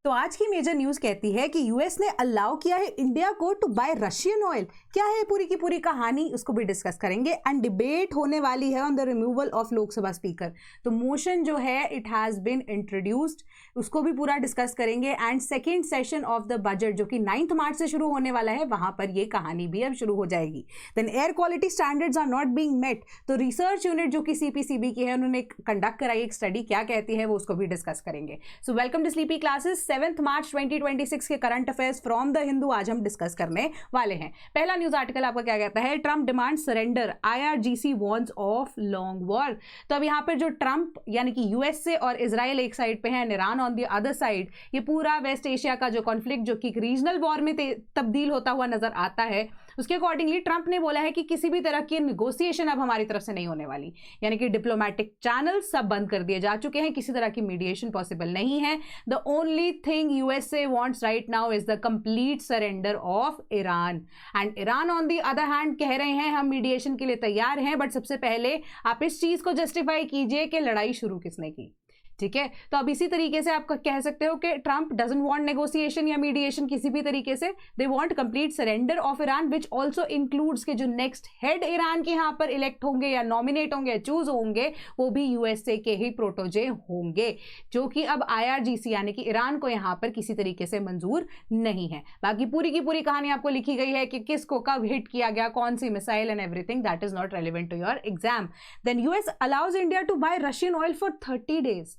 तो आज की मेजर न्यूज कहती है कि यूएस ने अलाउ किया है इंडिया को टू बाय रशियन ऑयल। क्या है पूरी की पूरी कहानी, उसको भी डिस्कस करेंगे। एंड डिबेट होने वाली है on the removal of Lok Sabha speaker. तो मोशन जो है इट हैज बीन इंट्रोड्यूस्ड, उसको भी पूरा डिस्कस करेंगे। And second session of the budget जो कि 9 मार्च से शुरू होने वाला है, वहां पर ये कहानी भी अब शुरू हो जाएगी। Then air quality standards are not being met. तो रिसर्च यूनिट जो कि सीपीसीबी की है, उन्होंने कंडक्ट कराई एक स्टडी, क्या कहती है वो उसको भी डिस्कस करेंगे। So welcome to sleepy classes. 7 March 2026 के current affairs from the Hindu आज हम डिस्कस करने वाले हैं। पहला न्यूज आर्टिकल आपका क्या कहता है, Trump demand surrender, IRGC warns of long war. तो अब यहाँ पर जो ट्रंप यानी कि यूएसए और इजराइल एक साइड पे है, Iran on the other side, ये पूरा वेस्ट एशिया का जो कॉन्फ्लिक्ट जो कि रीजनल वॉर में तब्दील होता हुआ नजर आता है, उसके अकॉर्डिंगली ट्रंप ने बोला है कि किसी भी तरह की नेगोशिएशन अब हमारी तरफ से नहीं होने वाली, यानी कि डिप्लोमेटिक चैनल सब बंद कर दिए जा चुके हैं, किसी तरह की मीडिएशन पॉसिबल नहीं है। The only thing USA wants right now is the complete surrender of Iran. And Iran on the other hand कह रहे हैं हम मीडिएशन के लिए तैयार हैं, बट सबसे पहले आप इस चीज को जस्टिफाई कीजिए कि लड़ाई शुरू किसने की। ठीक है, तो अब इसी तरीके से आप कह सकते हो कि ट्रंप डजंट वांट नेगोशिएशन या मीडिएशन किसी भी तरीके से, they want complete surrender of Iran, which also includes के जो नेक्स्ट हेड ईरान के यहाँ पर इलेक्ट होंगे या नॉमिनेट होंगे या चूज होंगे, वो भी यूएसए के ही प्रोटोजे होंगे, जो कि अब IRGC यानी कि ईरान को यहाँ पर किसी तरीके से मंजूर नहीं है। बाकी पूरी की पूरी कहानी आपको लिखी गई है कि किसको कब हिट किया गया, कौन सी missile and everything, that is not relevant to your exam. Then US allows India to buy Russian oil for 30 days,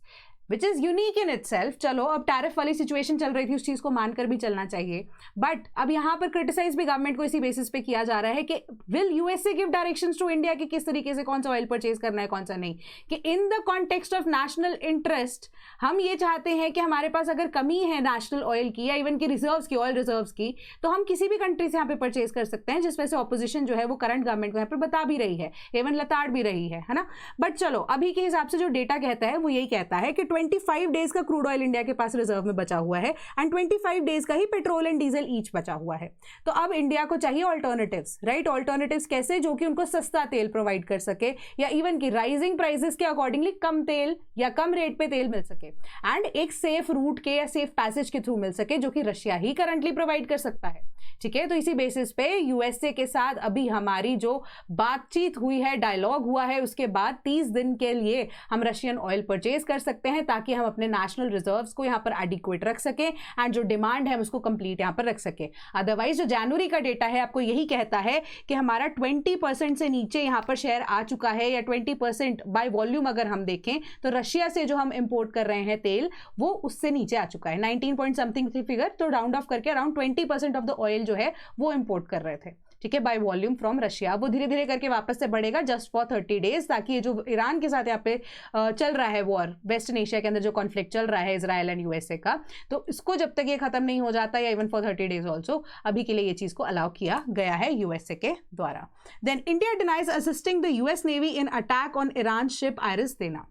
which is unique in itself. चलो, अब टैरिफ वाली सिचुएशन चल रही थी, उस चीज को मानकर भी चलना चाहिए, बट अब यहां पर क्रिटिसाइज भी गवर्नमेंट को इसी बेसिस पे किया जा रहा है कि will USA give directions to India कि किस तरीके से कौन सा ऑयल परचेज करना है, कौन सा नहीं, कि in the context of national interest हम ये चाहते हैं कि हमारे पास अगर कमी है नेशनल ऑयल की या इवन की रिजर्व्स की, ऑयल रिजर्व्स की, तो हम किसी भी कंट्री से यहाँ पे परचेज कर सकते हैं, जिस वजह से ऑपोजिशन जो है वो करंट गवर्नमेंट को यहाँ पर बता भी रही है, इवन लताड़ भी रही है ना। बट चलो, अभी के हिसाब से जो डेटा कहता है वो यही कहता है कि 25 डेज का क्रूड ऑयल इंडिया के पास रिजर्व में बचा हुआ है एंड 25 डेज का ही पेट्रोल एंड डीजल ईच बचा हुआ है। तो अब इंडिया को चाहिए ऑल्टरनेटिव्स, राइट। ऑल्टरनेटिव्स कैसे, जो कि उनको सस्ता तेल प्रोवाइड कर सके या इवन की राइजिंग प्राइसेस के अकॉर्डिंगली कम तेल या कम रेट पे तेल मिल सके, एंड एक सेफ रूट के या सेफ पैसेज के थ्रू मिल सके, जो कि रशिया ही करंटली प्रोवाइड कर सकता है। ठीक है, तो इसी बेसिस पे यूएसए के साथ अभी हमारी जो बातचीत हुई है, डायलॉग हुआ है, उसके बाद 30 दिन के लिए हम रशियन ऑयल परचेज कर सकते हैं, ताकि हम अपने नेशनल रिजर्व्स को यहाँ पर एडिक्वेट रख सकें एंड जो डिमांड है उसको कंप्लीट यहाँ पर रख सके। अदरवाइज जो जनवरी का डेटा है आपको यही कहता है कि हमारा 20% से नीचे यहाँ पर शेयर आ चुका है, या 20% बाय वॉल्यूम अगर हम देखें तो रशिया से जो हम इंपोर्ट कर रहे हैं तेल, वो उससे नीचे आ चुका है। 19 पॉइंट समथिंग थी फिगर, तो राउंड ऑफ करके अराउंड 20% ऑफ द ऑयल जो है वो इंपोर्ट कर रहे थे, ठीक है, बाय वॉल्यूम फ्रॉम रशिया। वो धीरे धीरे करके वापस से बढ़ेगा जस्ट फॉर 30 डेज, ताकि ये जो ईरान के साथ यहाँ पे चल रहा है वॉर, वेस्टर्न एशिया के अंदर जो कॉन्फ्लिक्ट चल रहा है इजराइल एंड यूएसए का, तो इसको जब तक ये खत्म नहीं हो जाता, या इवन फॉर 30 डेज ऑल्सो, अभी के लिए ये चीज को अलाउ किया गया है यूएसए के द्वारा। Then India denies assisting the US navy in attack on Iran ship IRIS Dena.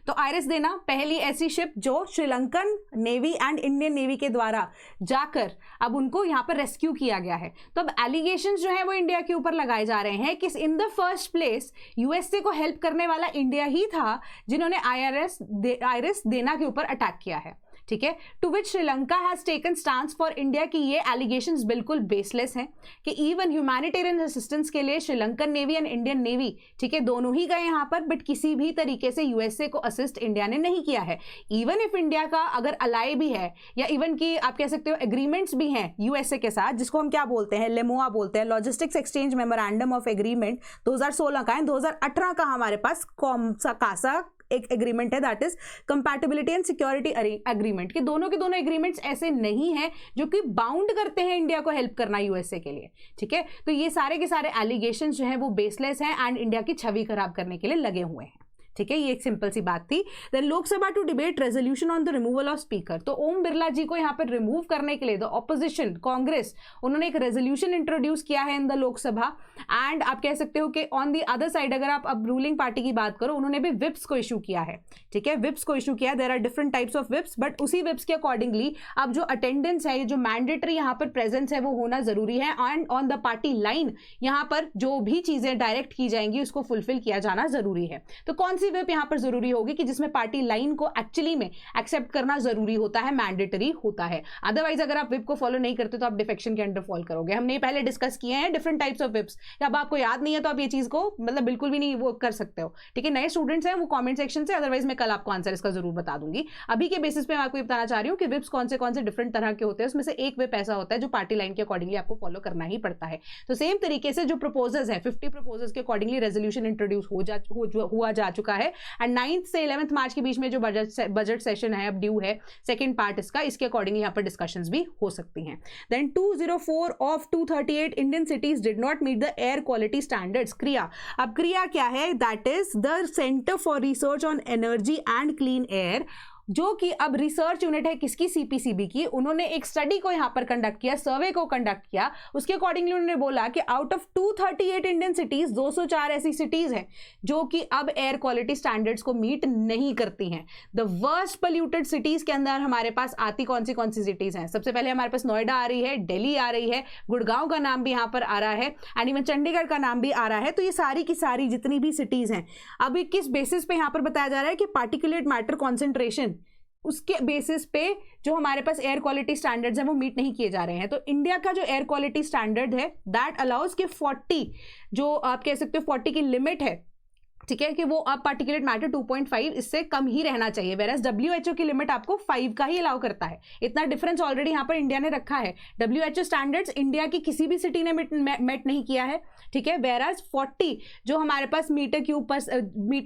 तो आइरिस देना पहली ऐसी शिप जो Sri Lankan navy and Indian navy के द्वारा जाकर अब उनको यहाँ पर रेस्क्यू किया गया है। तो अब एलिगेशंस जो है वो इंडिया के ऊपर लगाए जा रहे हैं कि in the first place USA को हेल्प करने वाला इंडिया ही था, जिन्होंने आइरिस देना के ऊपर अटैक किया है। ठीक है, to which Sri Lanka has taken stance for India कि ये एलिगेशंस बिल्कुल बेसलेस हैं, कि इवन ह्यूमैनिटेरियन असिस्टेंस के लिए Sri Lankan navy and Indian navy, ठीक है, दोनों ही गए यहाँ पर, बट किसी भी तरीके से यूएसए को असिस्ट इंडिया ने नहीं किया है। इवन इफ इंडिया का अगर अलाई भी है, या इवन की आप कह सकते हो एग्रीमेंट्स भी हैं यूएसए के साथ, जिसको हम क्या बोलते हैं, लेमोआ बोलते हैं, logistics exchange memorandum of agreement 2016 का है, 2018 का हमारे पास कासा एक एग्रीमेंट है, that is compatibility and security agreement, के दोनों एग्रीमेंट्स ऐसे नहीं हैं जो कि बाउंड करते हैं इंडिया को हेल्प करना यूएसए के लिए। ठीक है, तो ये सारे के सारे एलिगेशंस जो हैं वो बेसलेस हैं एंड इंडिया की छवि खराब करने के लिए लगे हुए हैं। ठीक है, ये एक सिंपल सी बात थी। Then Lok Sabha to debate resolution on the removal of speaker. तो ओम बिरला जी को यहाँ पर रिमूव करने के लिए द ऑपोजिशन कांग्रेस, उन्होंने एक रेजोल्यूशन इंट्रोड्यूस किया है इन द लोकसभा, एंड आप कह सकते हो कि ऑन द अदर साइड अगर आप अब रूलिंग पार्टी की बात करो, उन्होंने भी विप्स को इशू किया है। ठीक है, विप्स को इशू किया, there are different types of whips, but उसी विप्स के अकॉर्डिंगली अब जो अटेंडेंस है, जो मैंडेटरी यहाँ पर प्रेजेंस है वो होना जरूरी है, and on the party line यहाँ पर जो भी चीजें डायरेक्ट की जाएंगी उसको फुलफिल किया जाना जरूरी है। तो कौन सी सी विप यहाँ पर जरूरी होगी कि जिसमें पार्टी लाइन को एक्चुअली में एक्सेप्ट करना जरूरी होता है, मैंडेटरी होता है। अदरवाइज अगर आप विप को फॉलो नहीं करते तो आप डिफेक्शन के अंडर फॉल करोगे। हमने पहले डिस्कस किए हैं डिफरेंट टाइप्स ऑफ विप्स, अब आपको याद नहीं है तो आप ये चीज को मतलब बिल्कुल भी नहीं वो कर सकते हो, ठीक है। नए स्टूडेंट्स हैं वो कमेंट सेक्शन से, अदरवाइज मैं कल आपको आंसर इसका जरूर बता दूंगी। अभी के बेसिस पे मैं आपको बताना चाह रही हूँ कि विप्स कौन से डिफरेंट तरह के होते हैं, उसमें से एक विप ऐसा होता है जो पार्टी लाइन के अकॉर्डिंगली आपको फॉलो करना ही पड़ता है। तो सेम तरीके से जो प्रपोजल्स है 50 प्रपोजल्स के अकॉर्डिंगली रेजोल्यूशन इंट्रोड्यूस हुआ जा चुका है, एंड 9 से 11 मार्च के बीच में जो बजट सेशन है अब ड्यू है सेकंड पार्ट इसके अकॉर्डिंगली यहाँ पर डिस्कशंस भी हो सकती हैं। Then 204 of 238 Indian cities did not meet the air quality standards. CREA, अब क्रिया क्या है? That is the centre for research on energy and clean air, जो कि अब रिसर्च यूनिट है किसकी? सीपीसीबी की। उन्होंने एक स्टडी को यहां पर कंडक्ट किया, सर्वे को कंडक्ट किया। उसके अकॉर्डिंगली उन्होंने बोला कि आउट ऑफ 238 इंडियन सिटीज 204 ऐसी सिटीज हैं जो कि अब एयर क्वालिटी स्टैंडर्ड्स को मीट नहीं करती हैं। द वर्स्ट पोल्यूटेड सिटीज के अंदर हमारे पास आती कौन सी सिटीज हैं? सबसे पहले हमारे पास नोएडा आ रही है, दिल्ली आ रही है, गुड़गांव का नाम भी यहां पर आ रहा है, एंड इवन चंडीगढ़ का नाम भी आ रहा है। तो ये सारी की सारी जितनी भी सिटीज हैं, अभी किस बेसिस पे यहां पर बताया जा रहा है कि पार्टिकुलेट मैटर कॉन्सेंट्रेशन, उसके बेसिस पे जो हमारे पास एयर क्वालिटी स्टैंडर्ड्स हैं वो मीट नहीं किए जा रहे हैं। तो इंडिया का जो एयर क्वालिटी स्टैंडर्ड है दैट अलाउज कि 40, जो आप कह सकते हो 40 की लिमिट है, ठीक है, कि वो आप पार्टिकुलेट मैटर 2.5 इससे कम ही रहना चाहिए, वेरएस WHO की लिमिट आपको 5 का ही अलाउ करता है। इतना डिफरेंस ऑलरेडी यहाँ पर इंडिया ने रखा है। WHO स्टैंडर्ड्स इंडिया की किसी भी सिटी ने मेट नहीं किया है, ठीक है, वेरएस 40 जो हमारे पास मीटर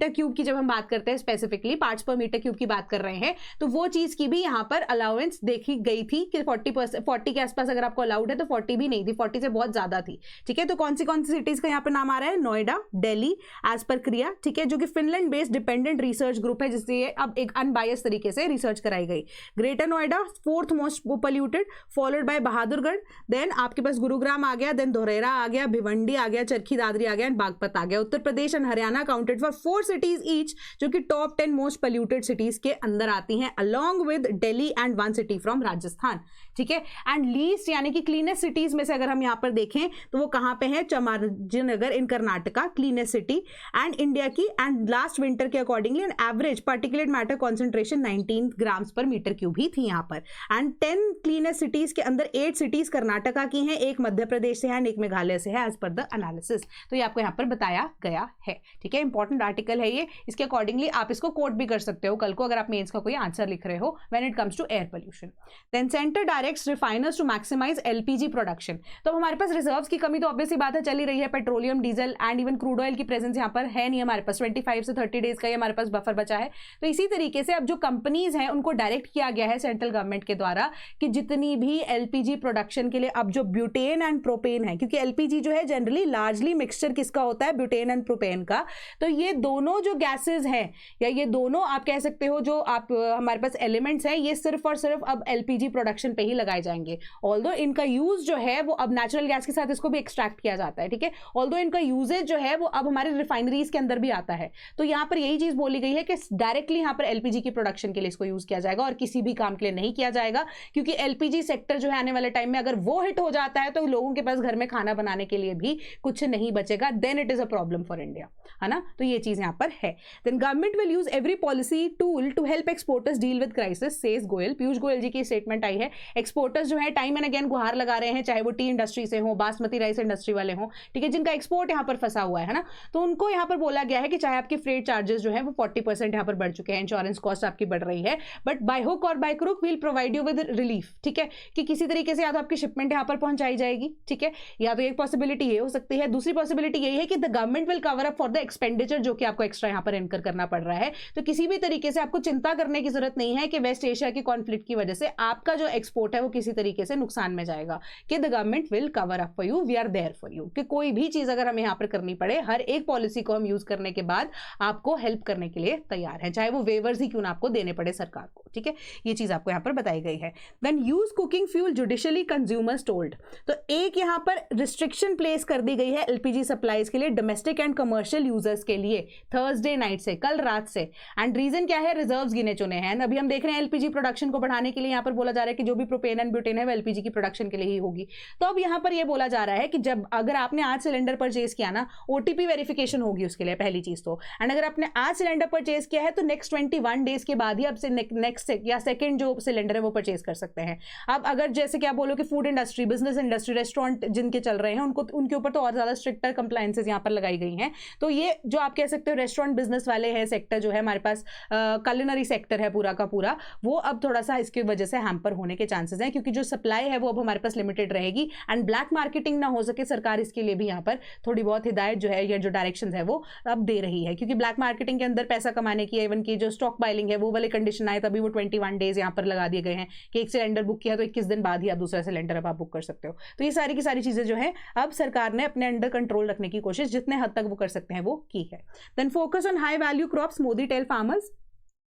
क्यूब की जब हम बात करते हैं स्पेसिफिकली पार्ट्स पर मीटर क्यूब की बात कर रहे हैं, तो वो चीज की भी यहाँ पर अलाउंस देखी गई थी कि 40 के आसपास अगर आपको अलाउड है तो 40 भी नहीं थी, 40 से बहुत ज्यादा थी, ठीक है। तो कौन सी सिटीज का यहाँ पर नाम आ रहा है? नोएडा, दिल्ली, एज पर क्रिया, ठीक है, जो कि Finland based dependent research group है जिससे ये अब एक अनबायस तरीके से रिसर्च कराई गई। Greater Noida 4th most polluted, followed by Bahadurgarh, then आपके पास गुरुग्राम आ गया, देन धोरेरा आ गया, भिवंडी आ गया, चरखी दादरी आ गया, एंड बागपत आ गया। Uttar Pradesh and Haryana counted for 4 cities each, जो कि टॉप 10 मोस्ट पोल्यूटेड सिटीज के अंदर आती हैं, along with Delhi and 1 city from Rajasthan, ठीक है। एंड लीस्ट यानी कि क्लीनेस्ट सिटीज में से अगर हम यहाँ पर देखें तो वो कहाँ पे है? Chamarajanagar in Karnataka, cleanest city and India की, एंड लास्ट विंटर के accordingly an average particulate matter concentration 19 grams per metre cube ही थी यहाँ पर। एंड 10 क्लीनेस्ट सिटीज के अंदर 8 सिटीज कर्नाटका की हैं, एक मध्य प्रदेश से है एंड एक मेघालय से है, एज पर द एनालिसिस। तो ये आपको यहाँ पर बताया गया है, ठीक है। इंपॉर्टेंट आर्टिकल है ये, इसके अकॉर्डिंगली आप इसको कोट भी कर सकते हो कल को अगर आप मेंस का कोई आंसर लिख रहे हो when it comes to air pollution. Then centre directs refiners to maximise LPG production. तो हमारे पास रिजर्व्स की कमी तो ऑब्वियसली बात है चल ही रही है, petroleum, diesel and even crude oil की प्रेजेंस यहाँ पर है नहीं हमारे पास, 25 से 30 डेज का ही हमारे पास बफर बचा है। तो इसी तरीके से अब जो कंपनीज हैं उनको डायरेक्ट किया गया है सेंट्रल गवर्नमेंट के द्वारा कि जितनी भी एलपीजी प्रोडक्शन के लिए अब जो ब्यूटेन एंड प्रोपेन है, क्योंकि एलपीजी जो है जनरली लार्जली मिक्सचर किसका होता है? ब्यूटेन एंड प्रोपेन का। तो ये दोनों जो गैसेज हैं या ये दोनों आप कह सकते हो जो आप हमारे पास एलिमेंट्स हैं, ये सिर्फ और सिर्फ अब एलपीजी प्रोडक्शन पे ही लगाए जाएंगे। ऑल्दो इनका यूज जो है वो अब नेचुरल गैस के साथ इसको भी एक्सट्रैक्ट किया जाता है, ठीक है। ऑल्दो इनका यूजेज जो है वो अब हमारे रिफाइनरीज के अंदर भी आता है। तो यहाँ पर यही चीज बोली गई है कि डायरेक्टली यहाँ पर एलपीजी की प्रोडक्शन के लिए इसको यूज किया जाएगा और किसी भी काम के लिए नहीं किया जाएगा, क्योंकि एलपीजी सेक्टर जो है आने वाले टाइम में अगर वो हिट हो जाता है तो लोगों के पास घर में खाना बनाने के लिए भी कुछ नहीं बचेगा, then it is a problem for India, है ना। तो ये चीज यहाँ पर है। Then government will use every policy tool to help exporters deal with crisis, says Goyal. Piyush Goyal ji की स्टेटमेंट आई है। एक्सपोर्टर्स जो है टाइम एंड अगेन गुहार लगा रहे हैं, चाहे वो टी इंडस्ट्री से हो, बासमती राइस इंडस्ट्री वाले हो, ठीक है, जिनका एक्सपोर्ट यहाँ पर फंसा हुआ है ना। तो उनको यहाँ पर बोला गया है कि चाहे आपकी फ्रेट चार्जेस जो है वो 40% यहाँ पर बढ़ चुके हैं, इंश्योरेंस कॉस्ट आपकी बढ़ रही है, बट बाय हुक और by crook will provide you with relief, ठीक है, कि किसी तरीके से या तो आपकी शिपमेंट यहाँ पर पहुंचाई जाएगी, ठीक है, या तो एक पॉसिबिलिटी ये हो सकती है। दूसरी पॉसिबिलिटी यही है कि the government will cover up for the expenditure जो कि आपको एक्स्ट्रा यहाँ पर इनकर करना पड़ रहा है। तो किसी भी तरीके से आपको चिंता करने की जरूरत नहीं है कि वेस्ट एशिया की कॉन्फ्लिक्ट की वजह से आपका जो एक्सपोर्ट है वो किसी तरीके से नुकसान में जाएगा, कि the government will cover up for you, we are there for you, कि कोई भी चीज अगर हमें यहाँ पर करनी पड़े, हर एक पॉलिसी को हम यूज करने के बाद आपको हेल्प करने के लिए तैयार है, चाहे वो वेवर्स ही क्यों ना आपको देने पड़े सरकार को, ठीक है। ये चीज आपको यहाँ पर बताई गई है। Then use cooking fuel judiciously consumers told. तो एक यहाँ पर रिस्ट्रिक्शन प्लेस कर दी गई है एलपीजी सप्लाईज के लिए, डोमेस्टिक एंड कमर्शियल यूजर्स के लिए, थर्सडे नाइट से, कल रात से। एंड रीजन क्या है? रिजर्व्स गिने चुने हैं। अभी हम देख रहे हैं एलपीजी प्रोडक्शन को बढ़ाने के लिए यहाँ पर बोला जा रहा है कि जो भी प्रोपेन एंड ब्यूटेन है वो एलपीजी की प्रोडक्शन के लिए ही होगी। तो अब यहाँ पर ये बोला जा रहा है कि जब अगर आपने आज सिलेंडर परचेज किया ना, ओटीपी वेरिफिकेशन होगी उसके लिए, पहली चीज तो। एंड अगर आपने आज सिलेंडर परचेज किया है तो नेक्स्ट 21 डेज के बाद ही आप नेक्स्ट या सेकंड जो सिलेंडर है वो परचेज कर सकते हैं। अब अगर जैसे कि आप बोलो कि food industry, business industry, restaurant जिनके चल रहे हैं उनके ऊपर तो और ज्यादा स्ट्रिक्टर कंप्लायंसेस यहाँ पर लगाई गई हैं। तो ये जो आप कह सकते हो रेस्टोरेंट बिजनेस वाले हैं सेक्टर जो है हमारे पास कुलिनरी सेक्टर है पूरा का पूरा, वो अब थोड़ा सा इसकी वजह से हैम्पर होने के चांसेस हैं, क्योंकि जो सप्लाई है वो अब हमारे पास लिमिटेड रहेगी एंड ब्लैक मार्केटिंग ना हो सके, सरकार इसके लिए भी यहाँ पर थोड़ी बहुत हिदायत जो है या जो डायरेक्शन है वो अब दे रही है। क्योंकि ब्लैक मार्केटिंग के अंदर पैसा कमाने की, इवन की जो स्टॉक बाइलिंग है वो वाले कंडीशन आए तभी वो 21 डेज यहाँ पर लगा दिए गए हैं कि एक सिलेंडर बुक किया तो 21 दिन बाद ही आप दूसरा सिलेंडर अब आप बुक कर सकते हो। तो ये सारी की सारी चीजें जो है अब सरकार ने अपने अंडर कंट्रोल रखने की कोशिश जितने हद तक वो कर सकते हैं वो की है। Then focus on high value crops, Modi tell farmers.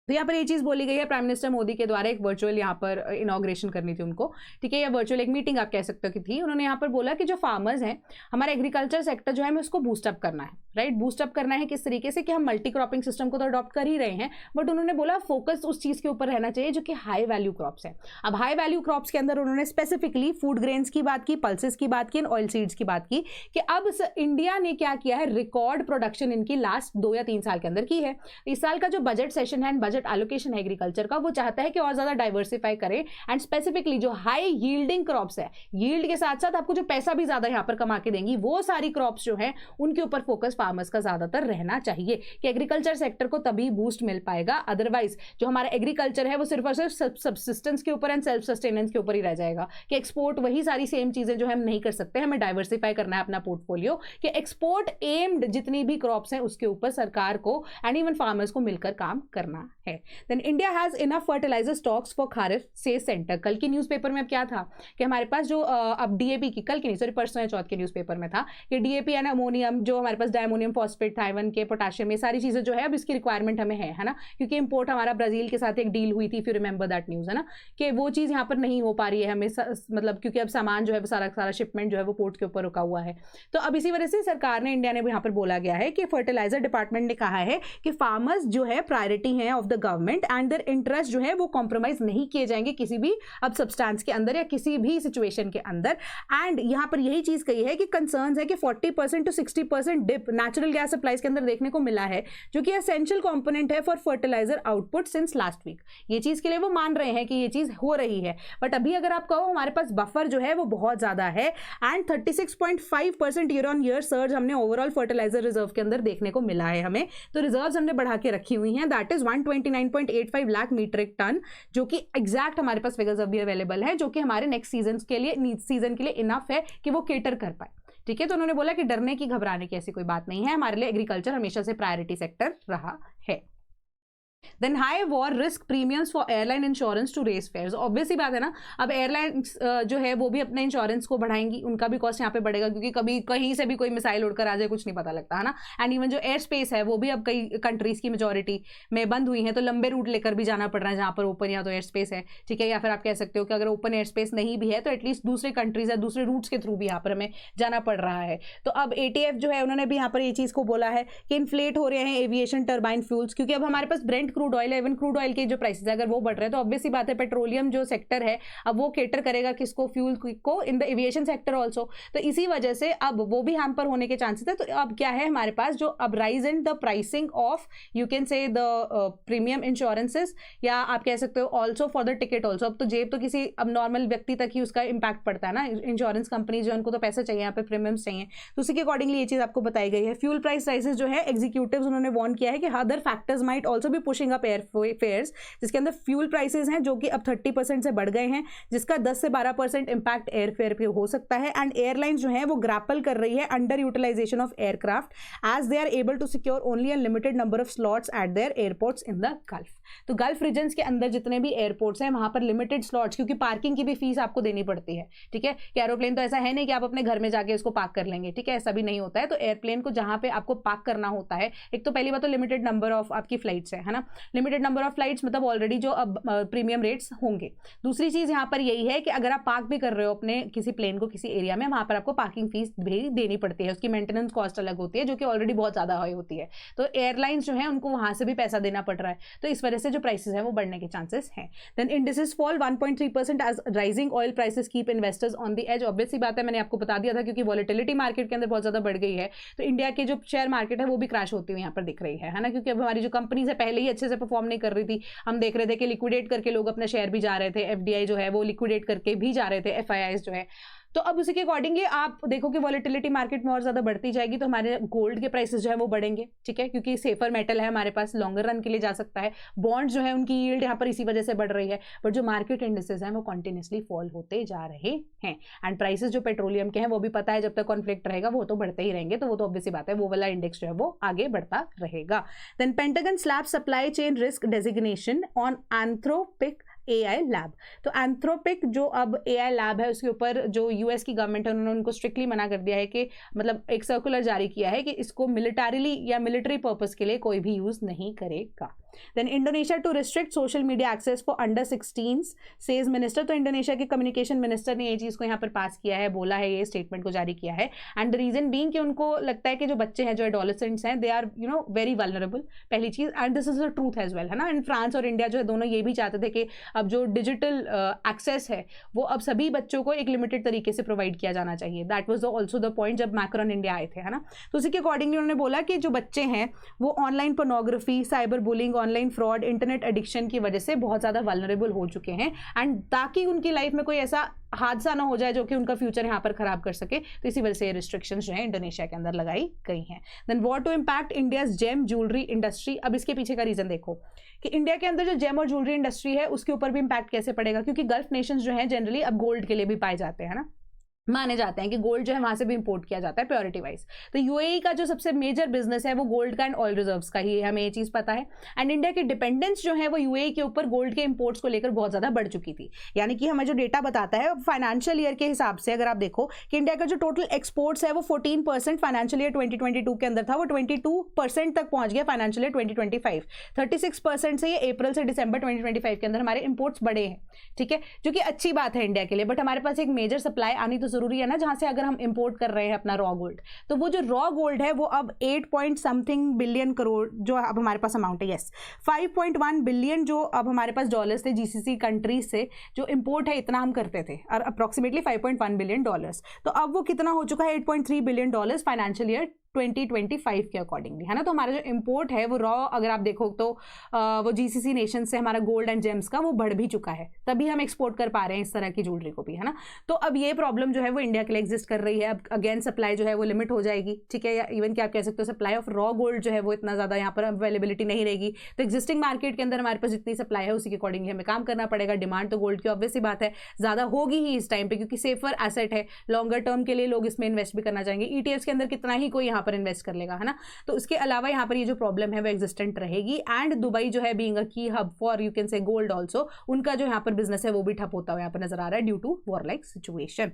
तो यहाँ पर ये चीज़ बोली गई है प्राइम मिनिस्टर मोदी के द्वारा एक वर्चुअल यहाँ पर इनॉग्रेशन करनी थी उनको, ठीक है, या वर्चुअल एक मीटिंग आप कह सकते हो कि थी। उन्होंने यहाँ पर बोला कि जो फार्मर्स हैं, हमारा एग्रीकल्चर सेक्टर जो है हमें उसको बूस्टअप करना है, राइट। बूस्टअप करना है किस तरीके से कि हम मल्टी क्रॉपिंग सिस्टम को तो अडॉप्ट कर ही रहे हैं, बट उन्होंने बोला फोकस उस चीज़ के ऊपर रहना चाहिए जो कि हाई वैल्यू क्रॉप्स है। अब हाई वैल्यू क्रॉप्स के अंदर उन्होंने स्पेसिफिकली फूड ग्रेन्स की बात की, पल्सेस की बात की, ऑयल सीड्स की बात की कि अब इंडिया ने क्या किया है, रिकॉर्ड प्रोडक्शन इनकी लास्ट 2 या 3 साल के अंदर की है। इस साल का जो बजट सेशन है एंड बजट एलोकेशन है एग्रीकल्चर का, वो चाहता है कि और ज्यादा डाइवर्सिफाई करें एंड स्पेसिफिकली जो हाई यील्डिंग क्रॉप्स है, यील्ड के साथ साथ आपको जो पैसा भी ज्यादा यहां पर कमा के देंगी, वो सारी क्रॉप्स जो है उनके ऊपर फोकस फार्मर्स का ज्यादातर रहना चाहिए कि एग्रीकल्चर सेक्टर को तभी बूस्ट मिल पाएगा। अदरवाइज जो हमारा एग्रीकल्चर है वो सिर्फ और सिर्फ सब्सिस्टेंस के ऊपर एंड सेल्फ सस्टेनेंस के ऊपर ही रह जाएगा कि एक्सपोर्ट वही सारी सेम चीजें जो हम नहीं कर सकते, हमें डाइवर्सिफाई करना है अपना पोर्टफोलियो कि एक्सपोर्ट एम्ड जितनी भी क्रॉप्स हैं उसके ऊपर सरकार को एंड इवन फार्मर्स को मिलकर काम करना है। Then India has enough fertiliser stocks for kharif से सेंटर। कल की न्यूज़पेपर में अब क्या था कि हमारे पास जो अब डीएपी की, कल की नहीं सॉरी परसों या चौथ के न्यूज़पेपर में था कि डीएपी एंड अमोनियम जो हमारे पास डायमोनियम फॉस्फेट, थाइवन के पोटाशियम, ये सारी चीजें जो है अब इसकी रिक्वायरमेंट हमें है ना, क्योंकि इंपोर्ट हमारा ब्राजील के साथ एक डील हुई थी, if you remember that news, है ना, कि वो चीज़ यहाँ पर नहीं हो पा रही है हमें, मतलब क्योंकि अब सामान जो है सारा शिपमेंट जो है वो पोर्ट के ऊपर रुका हुआ है। तो अब इसी वजह से सरकार ने, इंडिया ने यहाँ पर बोला गया है कि फर्टिलाइजर डिपार्टमेंट ने कहा है कि फार्मर्स जो है प्रायोरिटी है of the government and their interest जो है वो कॉम्प्रोमाइज नहीं किए जाएंगे किसी भी अब सब्सटेंस के अंदर या किसी भी सिचुएशन के अंदर। एंड यहाँ पर यही चीज कही है कि कंसर्न्स है कि 40% to 60% dip natural gas supplies के अंदर देखने को मिला है, जो कि एसेंशियल कंपोनेंट है for fertiliser output since last week. ये चीज के लिए वो मान रहे हैं कि ये चीज हो रही है, बट अभी अगर आप कहो हमारे पास बफर जो है वो बहुत ज्यादा है and 36.5% year on year surge हमने ओवरऑल फर्टिलाइजर रिजर्व के अंदर देखने को मिला है हमें। तो रिजर्व्स हमने बढ़ा के रखी हुई हैं, that is 129.85 lakh metric ton, जो कि एग्जैक्ट हमारे पास फिगर्स अभी अवेलेबल है, जो कि हमारे नेक्स्ट सीजन के लिए इनफ है कि वो केटर कर पाए। ठीक है, तो उन्होंने बोला कि डरने की, घबराने की ऐसी कोई बात नहीं है, हमारे लिए एग्रीकल्चर हमेशा से प्रायोरिटी सेक्टर रहा है। Then high war risk premiums for airline insurance to raise fares. Obvious ही बात है ना, अब एयरलाइंस जो है वो भी अपने इंश्योरेंस को बढ़ाएंगी, उनका भी कॉस्ट यहाँ पे बढ़ेगा, क्योंकि कभी कहीं से भी कोई मिसाइल उड़कर आ जाए कुछ नहीं पता लगता है ना। एंड इवन जो एयर स्पेस है वो भी अब कई कंट्रीज की मेजोरिटी में बंद हुई है, तो लंबे रूट लेकर भी जाना पड़ रहा है जहाँ पर ओपन या तो एयर स्पेस है, ठीक है, या फिर आप कह सकते हो कि अगर ओपन एयर स्पेस नहीं भी है तो एटलीस्ट दूसरे कंट्रीज या दूसरे रूट्स के थ्रू भी यहाँ पर हमें जाना पड़ रहा है। तो अब ATF जो है उन्होंने भी यहाँ पर ये चीज़ को बोला है कि इन्फ्लेट हो रहे हैं एविएशन टर्बाइन फ्यूल्स, क्योंकि अब हमारे पास ब्रेंट क्रूड ऑयल है, इवन क्रूड ऑयल के जो प्राइसेस है अगर वो बढ़ रहे हैं तो ऑब्वियसली बात है पेट्रोलियम जो सेक्टर है अब वो केटर करेगा किसको, फ्यूल को, in the aviation sector also. तो इसी वजह से अब वो भी हैम्पर होने के चांसेस है। तो अब क्या है हमारे पास जो अब rise in the pricing of you can say the premium insurances, या आप कह सकते हो also for the ticket also. अब तो जेब तो किसी अब नॉर्मल व्यक्ति तक ही उसका इंपैक्ट पड़ता है ना, इंश्योरेंस कंपनी जो उनको तो पैसा चाहिए, यहाँ पे प्रीमियम्स चाहिए, तो उसी के अकॉर्डिंगली ये चीज आपको बताई गई है। फ्यूल प्राइस राइसेस जो है एग्जीक्यूटिव्स उन्होंने वार्न किया है कि अदर फैक्टर्स माइट ऑल्सो भी पुशिंग अप एयर फेयर्स, जिसके अंदर फ्यूल प्राइसेस हैं जो कि अब 30% से बढ़ गए हैं, जिसका 10 से 12% इंपैक्ट एयर फेयर पे हो सकता है। एंड एयरलाइंस जो है वो ग्रैपल कर रही है under utilisation of aircraft as they are able to secure only a limited number of slots at their airports in the Gulf. तो गल्फ रीजन्स के अंदर जितने भी एयरपोर्ट्स हैं वहां पर लिमिटेड स्लॉट्स, क्योंकि पार्किंग की भी फीस आपको देनी पड़ती है, ठीक है, कि एरोप्लेन तो ऐसा है नहीं कि आप अपने घर में जाके उसको पार्क कर लेंगे, ठीक है, ऐसा भी नहीं होता है। तो एयरप्लेन को जहां पे आपको पार्क करना होता है, एक तो पहली बात तो लिमिटेड नंबर ऑफ आपकी फ्लाइट्स है ना, लिमिटेड नंबर ऑफ फ्लाइट्स मतलब ऑलरेडी जो अब प्रीमियम रेट्स होंगे। दूसरी चीज यहाँ पर यही है कि अगर आप पार्क भी कर रहे हो अपने किसी प्लेन को किसी एरिया में, वहां पर आपको पार्किंग फीस भी देनी पड़ती है, उसकी मेंटेनेंस कॉस्ट अलग होती है जो कि ऑलरेडी बहुत ज्यादा हाई होती है। तो एयरलाइंस जो है उनको वहां से भी पैसा देना पड़ रहा है, तो इस वजह वजह से जो प्राइसेस है वो बढ़ने के चांसेस हैं। Then indices fall 1.3% as rising oil prices keep investors on the edge. Obvious सी बात है, मैंने आपको बता दिया था, क्योंकि वॉलेटिलिटी मार्केट के अंदर बहुत ज्यादा बढ़ गई है, तो इंडिया के जो शेयर मार्केट है वो भी क्रैश होती हुई यहाँ पर दिख रही है ना, क्योंकि अब हमारी जो कंपनीज है पहले ही अच्छे से परफॉर्म नहीं कर रही थी। हम देख रहे थे कि लिक्विडेट करके लोग अपना शेयर भी जा रहे थे, एफडीआई जो है वो लिक्विडेट करके भी जा रहे थे, एफआईआईज जो है। तो अब उसी के अकॉर्डिंगली आप देखो कि वॉलेटिलिटी मार्केट में और ज्यादा बढ़ती जाएगी, तो हमारे गोल्ड के प्राइसेस जो है वो बढ़ेंगे, ठीक है, क्योंकि सेफर मेटल है हमारे पास, लॉन्गर रन के लिए जा सकता है। बॉन्ड्स जो है उनकी यील्ड यहाँ पर इसी वजह से बढ़ रही है, बट जो मार्केट इंडिसेस हैं वो कंटिन्यूसली फॉल होते जा रहे हैं। एंड प्राइसेस जो पेट्रोलियम के हैं वो भी पता है, जब तक कॉन्फ्लिक्ट रहेगा वो तो बढ़ते ही रहेंगे, तो वो तो ऑब्वियसली बात है, वो वाला इंडेक्स जो है वो आगे बढ़ता रहेगा। Then Pentagon slap supply chain risk designation on Anthropic AI lab. तो एंथ्रोपिक जो अब AI लैब है उसके ऊपर जो यूएस की गवर्नमेंट है उन्होंने उनको स्ट्रिक्टली मना कर दिया है कि मतलब एक सर्कुलर जारी किया है कि इसको मिलिटरीली या मिलिट्री पर्पस के लिए कोई भी यूज नहीं करेगा। Then Indonesia to restrict social media access for under 16 says minister. तो इंडोनेशिया के कम्युनिकेशन मिनिस्टर ने ये चीज़ को यहाँ पर पास किया है, बोला है, ये स्टेटमेंट को जारी किया है। एंड द रीजन बीइंग कि उनको लगता है कि जो बच्चे हैं, जो एडोलेसेंट्स हैं, दे आर वेरी वल्नरेबल, पहली चीज़, and this is the truth as well, है ना। एंड फ्रांस और इंडिया जो है दोनों ये भी चाहते थे कि अब जो डिजिटल एक्सेस है वो अब सभी बच्चों को एक लिमिटेड तरीके से प्रोवाइड किया जाना चाहिए। That was also the point जब मैक्रोन इंडिया आए थे, है ना। तो उसी के अकॉर्डिंगली उन्होंने बोला कि जो बच्चे हैं वो online pornography, cyber bullying, online fraud, internet addiction की वजह से बहुत ज़्यादा वल्नरेबल हो चुके हैं, एंड ताकि उनकी लाइफ में कोई ऐसा हादसा ना हो जाए जो कि उनका फ्यूचर यहाँ पर खराब कर सके, तो इसी वजह से ये रिस्ट्रिक्शंस जो है इंडोनेशिया के अंदर लगाई गई हैं। Then what to impact India's gem jewellery industry. अब इसके पीछे का रीजन देखो कि इंडिया के अंदर जो जेम और ज्वेलरी इंडस्ट्री है उसके ऊपर भी इम्पैक्ट कैसे पड़ेगा, क्योंकि गल्फ नेशंस जो है जनरली अब गोल्ड के लिए भी पाए जाते हैं, है ना, माने जाते हैं कि गोल्ड जो है वहां से भी इंपोर्ट किया जाता है प्योरिटी वाइज। तो यूएई का जो सबसे मेजर बिजनेस है वो गोल्ड का एंड ऑयल रिजर्व्स का ही है, हमें ये चीज पता है। एंड इंडिया की डिपेंडेंस जो है वो यूएई के ऊपर गोल्ड के इंपोर्ट्स को लेकर बहुत ज्यादा बढ़ चुकी थी। यानी कि हमें जो डेटा बताता है फाइनेंशियल ईयर के हिसाब से, अगर आप देखो कि इंडिया का जो टोटल एक्सपोर्ट्स है वो 14% फाइनेंशियल ईयर 2022 के अंदर था, वो 22% तक पहुंच गया फाइनेंशियल ईयर 2025। 36% से ये अप्रैल से दिसंबर 2025 के अंदर हमारे इंपोर्ट्स बढ़े हैं, ठीक है, जो कि अच्छी बात है इंडिया के लिए। बट हमारे पास एक मेजर सप्लाई आनी तो जरूरी है ना, जहां से अगर हम इंपोर्ट कर रहे हैं अपना रॉ गोल्ड, तो वो जो रॉ गोल्ड है वो अब 8 बिलियन करोड़ जो अब हमारे पास अमाउंट है, यस 5.1 बिलियन जो अब हमारे पास डॉलर्स थे जीसीसी कंट्रीज से जो इंपोर्ट है, इतना हम करते थे, और अप्रोक्सीमेटली 5.1 बिलियन डॉलर्स। तो अब वो कितना हो चुका है, 8.3 बिलियन डॉलर्स फाइनेंशियल ईयर 2025 के अकॉर्डिंगली, है ना। तो हमारा जो इंपोर्ट है वो रॉ अगर आप देखो तो वो जीसीसी नेशन से हमारा गोल्ड एंड जेम्स का वो बढ़ भी चुका है, तभी हम एक्सपोर्ट कर पा रहे हैं इस तरह की ज्वेलरी को भी, है ना। तो अब ये प्रॉब्लम जो है वो इंडिया के लिए एग्जिस्ट कर रही है। अब अगेन सप्लाई जो है वो लिमिट हो जाएगी, ठीक है, या इवन क्या आप कह सकते हो सप्लाई ऑफ रॉ गोल्ड जो है वो इतना ज्यादा यहाँ पर अवेलेबिलिटी नहीं रहेगी। तो एग्जिस्टिंग मार्केट के अंदर हमारे पास जितनी सप्लाई है उसी के अकॉर्डिंगली हमें काम करना पड़ेगा। डिमांड तो गोल्ड की ऑब्वियस सी बात है ज्यादा होगी ही इस टाइम पे, क्योंकि सेफर एसेट है, लॉन्गर टर्म के लिए लोग इसमें इन्वेस्ट भी करना चाहेंगे। ईटीएफ्स के अंदर कितना ही कोई यहाँ पर इन्वेस्ट कर लेगा, है ना। तो उसके अलावा यहाँ पर ये जो प्रॉब्लम है वो एग्जिस्टेंट रहेगी। एंड दुबई जो है बीइंग अ की hub for you can say gold also, उनका जो यहाँ पर बिजनेस है वो भी ठप होता हुआ यहाँ पर नजर आ रहा है due to war like situation.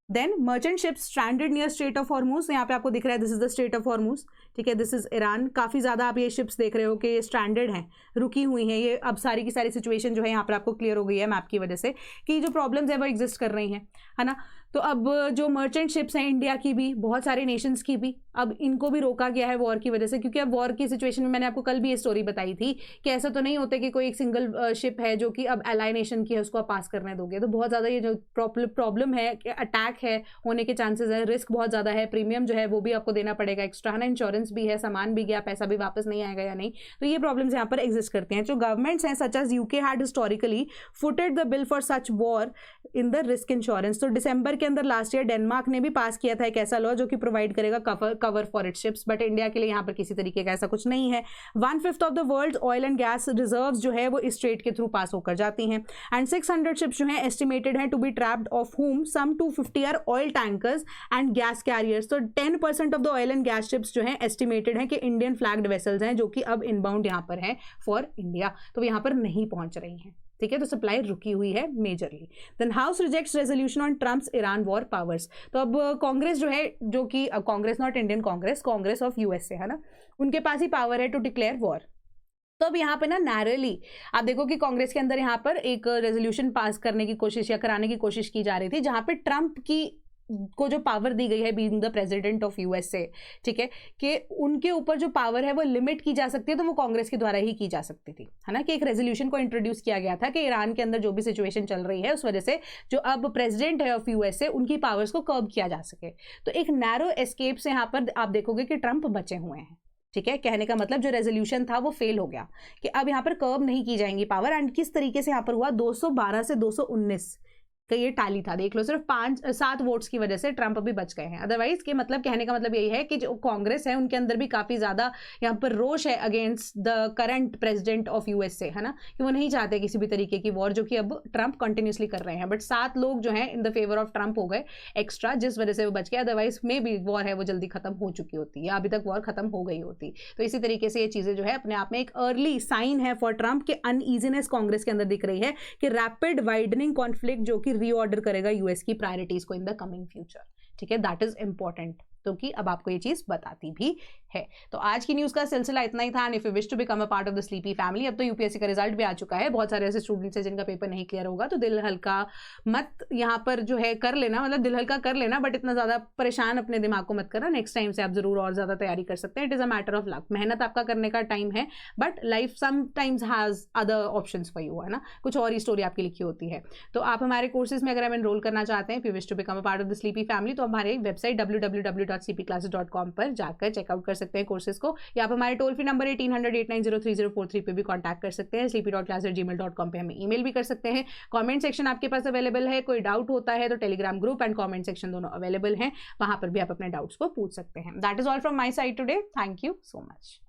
Then merchant ships stranded near strait of Hormuz. यहाँ पे आपको दिख रहा है this is the strait of Hormuz, ठीक है, दिस इज ईरान। काफी ज्यादा आप ये शिप्स देख रहे हो कि ये स्ट्रैंडेड हैं, रुकी हुई हैं। ये अब सारी की सारी सिचुएशन जो है यहाँ पर आपको क्लियर हो गई है मैप की वजह से कि जो प्रॉब्लम्स है वो एग्जिस्ट कर रही हैं, है ना। तो अब जो मर्चेंट शिप्स हैं इंडिया की भी, बहुत सारे नेशंस की भी, अब इनको भी रोका गया है वॉर की वजह से, क्योंकि अब वॉर की सिचुएशन में मैंने आपको कल भी ये स्टोरी बताई थी कि ऐसा तो नहीं होता कि कोई एक सिंगल शिप है जो कि अब एलाई नेशन की है उसको आप पास करने दोगे। तो बहुत ज़्यादा ये जो प्रॉब्लम है, अटैक है होने के चांसेस है, रिस्क बहुत ज़्यादा है, प्रीमियम जो है वो भी आपको देना पड़ेगा एक्स्ट्रा, है ना, इंश्योरेंस भी है, सामान भी गया, पैसा भी वापस नहीं आएगा या नहीं। तो ये प्रॉब्लम्स यहाँ पर एग्जिस्ट करते हैं। जो गवर्नमेंट्स हैं such as UK had historically footed the bill for such war in the risk insurance. तो दिसंबर के अंदर लास्ट ईयर डेनमार्क ने भी पास किया था एक ऐसा लॉ जो कि प्रोवाइड करेगा cover for its ships, but India के लिए यहाँ पर किसी तरीके का ऐसा कुछ नहीं है। 1/5 of the world oil and gas reserves जो है वो इस स्ट्रेट के थ्रू पास होकर जाती हैं। एंड 600 शिप्स जो है एस्टिमेटेड हैं to be trapped, of whom some 250 are oil tankers and gas carriers. तो 10% of the oil and gas ships जो है एस्टिमेटेड है कि इंडियन फ्लैग्ड वेसल्स हैं जो कि अब इनबाउंड यहाँ पर है फॉर इंडिया, तो यहाँ पर नहीं पहुंच रही हैं, ठीक है। तो सप्लाई रुकी हुई है majorly. Then house rejects resolution on Trump's Iran war powers. तो अब कांग्रेस जो है, जो कि Congress not Indian Congress, Congress of USA, है ना, उनके पास ही पावर है टू डिक्लेयर वॉर। तो अब यहाँ पे ना नैरोली आप देखो कि कांग्रेस के अंदर यहाँ पर एक रेजोल्यूशन पास करने की कोशिश या कराने की कोशिश की जा रही थी, जहाँ पे ट्रंप की को जो पावर दी गई है being the president of USA, ठीक है, कि उनके ऊपर जो पावर है वो लिमिट की जा सकती है, तो वो कांग्रेस के द्वारा ही की जा सकती थी, है ना, कि एक रेजोल्यूशन को इंट्रोड्यूस किया गया था कि ईरान के अंदर जो भी सिचुएशन चल रही है उस वजह से जो अब प्रेसिडेंट है ऑफ यूएसए उनकी पावर्स को कर्ब किया जा सके। तो एक नैरो एस्केप से यहाँ पर आप देखोगे कि ट्रंप बचे हुए हैं, ठीक है। कहने का मतलब जो रेजोल्यूशन था वो फेल हो गया कि अब यहाँ पर कर्ब नहीं की जाएंगी पावर, एंड किस तरीके से यहाँ पर हुआ 212 से 219 का ये टाली था, देख लो, सिर्फ 5-7 वोट्स की वजह से ट्रंप अभी बच गए हैं। अदरवाइज के मतलब कहने का मतलब यही है कि जो कांग्रेस है उनके अंदर भी काफी ज्यादा यहाँ पर रोष है against the current president of USA, है ना, कि वो नहीं चाहते किसी भी तरीके की वॉर, जो कि अब ट्रंप कंटिन्यूसली कर रहे हैं। बट 7 लोग जो है in the favour of Trump हो गए एक्स्ट्रा, जिस वजह से वो बच गए, अदरवाइज में भी वॉर है वो जल्दी खत्म हो चुकी होती है, अभी तक वॉर खत्म हो गई होती। तो इसी तरीके से ये चीजें जो है अपने आप में एक अर्ली साइन है फॉर ट्रंप के अनईजीनेस कांग्रेस के अंदर दिख रही है कि रैपिड वाइडनिंग कॉन्फ्लिक्ट जो कि रीऑर्डर करेगा यूएस की प्रायोरिटीज को इन द कमिंग फ्यूचर, ठीक है, दैट इज इंपॉर्टेंट, क्योंकि अब आपको ये चीज बताती भी है। तो आज की न्यूज का सिलसिला इतना ही था। And if you wish to become a part of the sleepy family, अब तो यूपीएससी का रिजल्ट भी आ चुका है, बहुत सारे ऐसे स्टूडेंट्स हैं जिनका पेपर नहीं क्लियर होगा, तो दिल हल्का मत यहाँ पर जो है कर लेना, मतलब दिल हल्का कर लेना, बट इतना ज्यादा परेशान अपने दिमाग को मत करना। नेक्स्ट टाइम से आप जरूर और ज्यादा तैयारी कर सकते हैं। It is a matter of luck, मेहनत आपका करने का टाइम है, but life sometimes has other options for you, है ना, कुछ और ही स्टोरी आपकी लिखी होती है। तो आप हमारे कोर्सेज में अगर आप एनरोल करना चाहते हैं, if you wish to become a part of the sleepy family, तो हमारे वेबसाइट www.cpclasses.com पर जाकर चेकआउट कर सकते हैं कोर्सेज को, या आप हमारे टोल फ्री नंबर 1800-890-3043 पे भी कांटेक्ट कर सकते हैं। sleepy.class@gmail.com पे हमें ईमेल भी कर सकते हैं। कमेंट सेक्शन आपके पास अवेलेबल है, कोई डाउट होता है तो Telegram group and comment section दोनों अवेलेबल हैं, वहां पर भी आप अपने डाउट्स को पूछ सकते हैं। That is all from my side today, thank you so much.